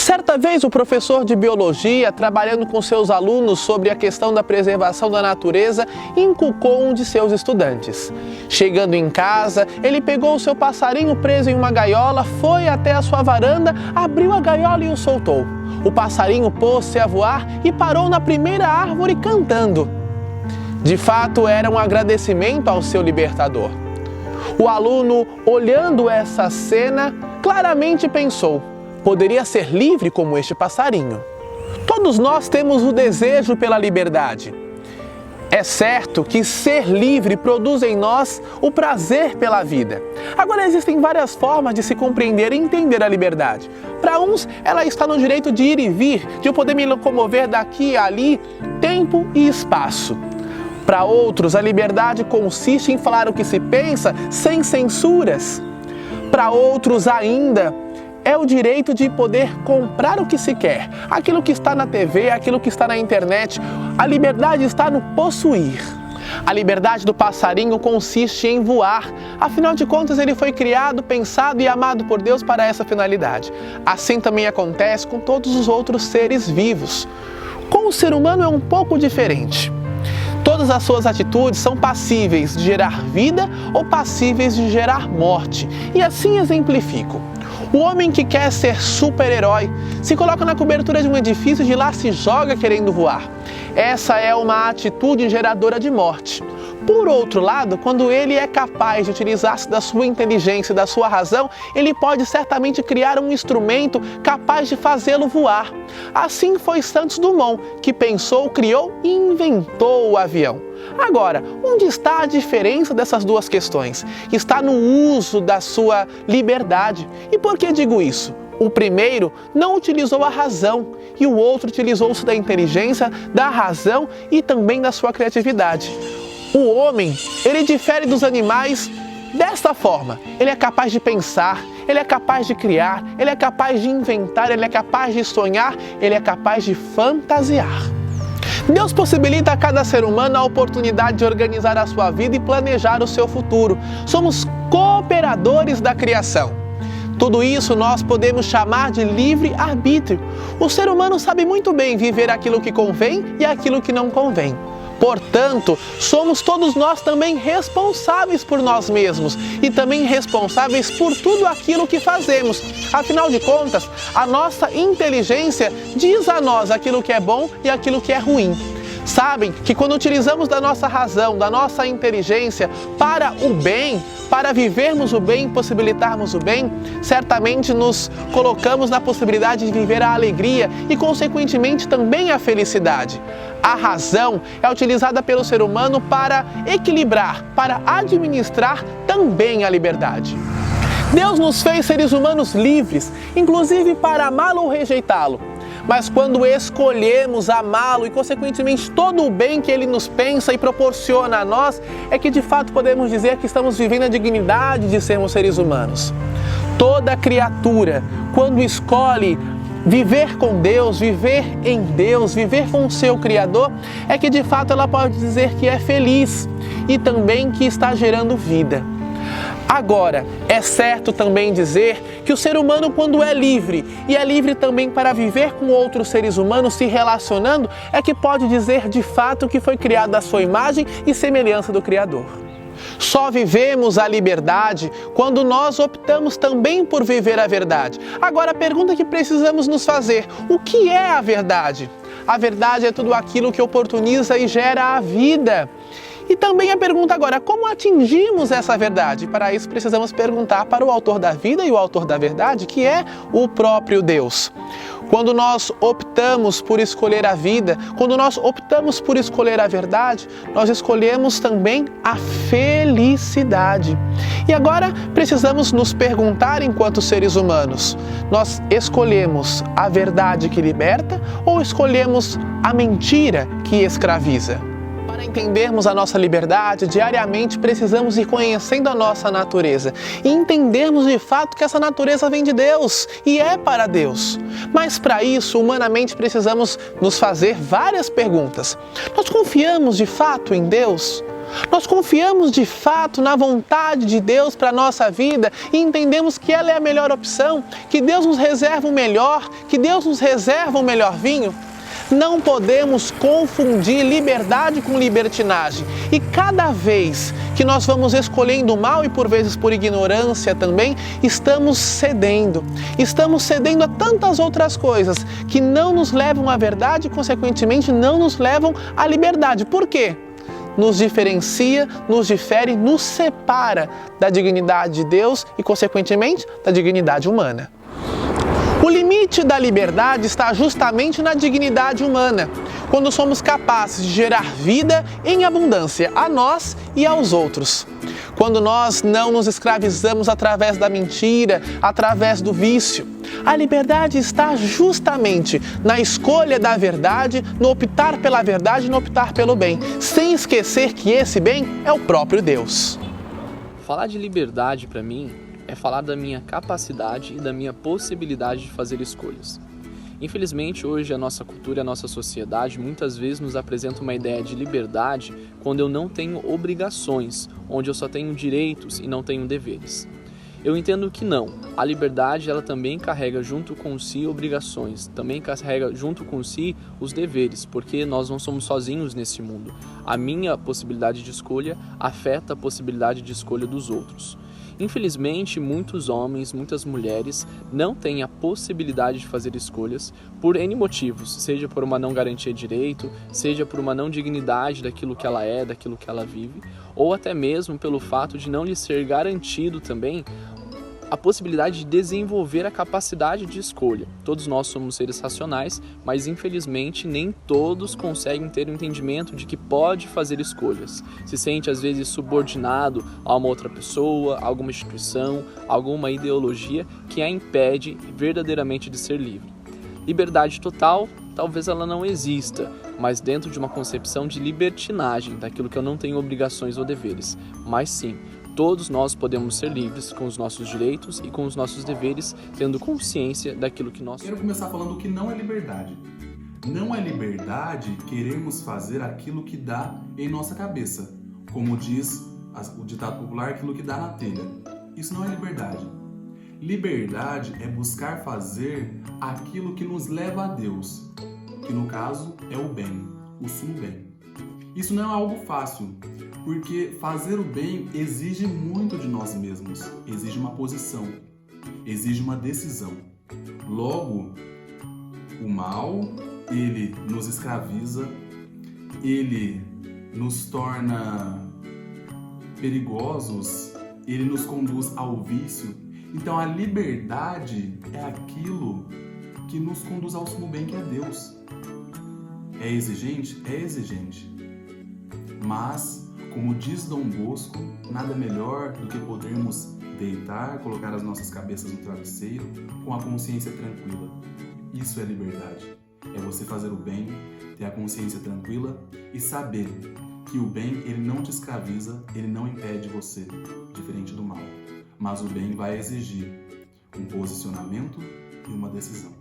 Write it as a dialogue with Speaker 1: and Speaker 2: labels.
Speaker 1: Certa vez, o professor de biologia, trabalhando com seus alunos sobre a questão da preservação da natureza, inculcou um de seus estudantes. Chegando em casa, ele pegou o seu passarinho preso em uma gaiola, foi até a sua varanda, abriu a gaiola e o soltou. O passarinho pôs-se a voar e parou na primeira árvore cantando. De fato, era um agradecimento ao seu libertador. O aluno, olhando essa cena, claramente pensou: poderia ser livre como este passarinho. Todos nós temos o desejo pela liberdade. É certo que ser livre produz em nós o prazer pela vida. Agora, existem várias formas de se compreender e entender a liberdade. Para uns, ela está no direito de ir e vir, de eu poder me locomover daqui a ali, tempo e espaço. Para outros, a liberdade consiste em falar o que se pensa sem censuras. Para outros ainda, é o direito de poder comprar o que se quer, aquilo que está na TV, aquilo que está na internet. A liberdade está no possuir. A liberdade do passarinho consiste em voar. Afinal de contas, ele foi criado, pensado e amado por Deus para essa finalidade. Assim também acontece com todos os outros seres vivos. Com o ser humano é um pouco diferente. Todas as suas atitudes são passíveis de gerar vida ou passíveis de gerar morte. E assim exemplifico. O homem que quer ser super-herói se coloca na cobertura de um edifício e de lá se joga querendo voar. Essa é uma atitude geradora de morte. Por outro lado, quando ele é capaz de utilizar-se da sua inteligência e da sua razão, ele pode certamente criar um instrumento capaz de fazê-lo voar. Assim foi Santos Dumont, que pensou, criou e inventou o avião. Agora, onde está a diferença dessas duas questões? Está no uso da sua liberdade. E por que digo isso? O primeiro não utilizou a razão e o outro utilizou-se da inteligência, da razão e também da sua criatividade. O homem, ele difere dos animais desta forma. Ele é capaz de pensar, ele é capaz de criar, ele é capaz de inventar, ele é capaz de sonhar, ele é capaz de fantasiar. Deus possibilita a cada ser humano a oportunidade de organizar a sua vida e planejar o seu futuro. Somos cooperadores da criação. Tudo isso nós podemos chamar de livre-arbítrio. O ser humano sabe muito bem viver aquilo que convém e aquilo que não convém. Portanto, somos todos nós também responsáveis por nós mesmos e também responsáveis por tudo aquilo que fazemos. Afinal de contas, a nossa inteligência diz a nós aquilo que é bom e aquilo que é ruim. Sabem que quando utilizamos da nossa razão, da nossa inteligência para o bem, para vivermos o bem, possibilitarmos o bem, certamente nos colocamos na possibilidade de viver a alegria e, consequentemente, também a felicidade. A razão é utilizada pelo ser humano para equilibrar, para administrar também a liberdade. Deus nos fez seres humanos livres, inclusive para amá-lo ou rejeitá-lo. Mas quando escolhemos amá-lo e, consequentemente, todo o bem que ele nos pensa e proporciona a nós, é que de fato podemos dizer que estamos vivendo a dignidade de sermos seres humanos. Toda criatura, quando escolhe viver com Deus, viver em Deus, viver com o seu Criador, é que de fato ela pode dizer que é feliz e também que está gerando vida. Agora, é certo também dizer que o ser humano, quando é livre, e é livre também para viver com outros seres humanos, se relacionando, é que pode dizer de fato que foi criado à sua imagem e semelhança do Criador. Só vivemos a liberdade quando nós optamos também por viver a verdade. Agora, a pergunta que precisamos nos fazer: o que é a verdade? A verdade é tudo aquilo que oportuniza e gera a vida. E também a pergunta agora: como atingimos essa verdade? Para isso precisamos perguntar para o autor da vida e o autor da verdade, que é o próprio Deus. Quando nós optamos por escolher a vida, quando nós optamos por escolher a verdade, nós escolhemos também a felicidade. E agora precisamos nos perguntar, enquanto seres humanos: nós escolhemos a verdade que liberta ou escolhemos a mentira que escraviza? Para entendermos a nossa liberdade, diariamente precisamos ir conhecendo a nossa natureza e entendermos de fato que essa natureza vem de Deus e é para Deus. Mas para isso, humanamente, precisamos nos fazer várias perguntas. Nós confiamos de fato em Deus? Nós confiamos de fato na vontade de Deus para a nossa vida e entendemos que ela é a melhor opção, que Deus nos reserva o melhor, que Deus nos reserva o melhor vinho? Não podemos confundir liberdade com libertinagem. E cada vez que nós vamos escolhendo o mal e por vezes por ignorância também, estamos cedendo. Estamos cedendo a tantas outras coisas que não nos levam à verdade e, consequentemente, não nos levam à liberdade. Por quê? Nos diferencia, nos difere, nos separa da dignidade de Deus e, consequentemente, da dignidade humana. O limite da liberdade está justamente na dignidade humana, quando somos capazes de gerar vida em abundância a nós e aos outros. Quando nós não nos escravizamos através da mentira, através do vício. A liberdade está justamente na escolha da verdade, no optar pela verdade, no optar pelo bem, sem esquecer que esse bem é o próprio Deus.
Speaker 2: Falar de liberdade para mim é falar da minha capacidade e da minha possibilidade de fazer escolhas. Infelizmente, hoje a nossa cultura e a nossa sociedade muitas vezes nos apresenta uma ideia de liberdade quando eu não tenho obrigações, onde eu só tenho direitos e não tenho deveres. Eu entendo que não. A liberdade ela também carrega junto com si obrigações, também carrega junto com si os deveres, porque nós não somos sozinhos nesse mundo. A minha possibilidade de escolha afeta a possibilidade de escolha dos outros. Infelizmente, muitos homens, muitas mulheres não têm a possibilidade de fazer escolhas por N motivos, seja por uma não garantia de direito, seja por uma não dignidade daquilo que ela é, daquilo que ela vive, ou até mesmo pelo fato de não lhe ser garantido também a possibilidade de desenvolver a capacidade de escolha. Todos nós somos seres racionais, mas infelizmente nem todos conseguem ter o entendimento de que pode fazer escolhas. Se sente às vezes subordinado a uma outra pessoa, a alguma instituição, a alguma ideologia que a impede verdadeiramente de ser livre. Liberdade total, talvez ela não exista, mas dentro de uma concepção de libertinagem, daquilo que eu não tenho obrigações ou deveres, mas sim, todos nós podemos ser livres com os nossos direitos e com os nossos deveres, tendo consciência daquilo que nós...
Speaker 3: Quero começar falando o que não é liberdade. Não é liberdade querermos fazer aquilo que dá em nossa cabeça. Como diz o ditado popular, aquilo que dá na telha. Isso não é liberdade. Liberdade é buscar fazer aquilo que nos leva a Deus, que no caso é o bem, o sumo bem. Isso não é algo fácil, porque fazer o bem exige muito de nós mesmos, exige uma posição, exige uma decisão. Logo, o mal, ele nos escraviza, ele nos torna perigosos, ele nos conduz ao vício. Então a liberdade é aquilo que nos conduz ao sumo bem, que é Deus. É exigente? É exigente. Mas, como diz Dom Bosco, nada melhor do que podermos deitar, colocar as nossas cabeças no travesseiro com a consciência tranquila. Isso é liberdade. É você fazer o bem, ter a consciência tranquila e saber que o bem, ele não te escraviza, ele não impede você, diferente do mal. Mas o bem vai exigir um posicionamento e uma decisão.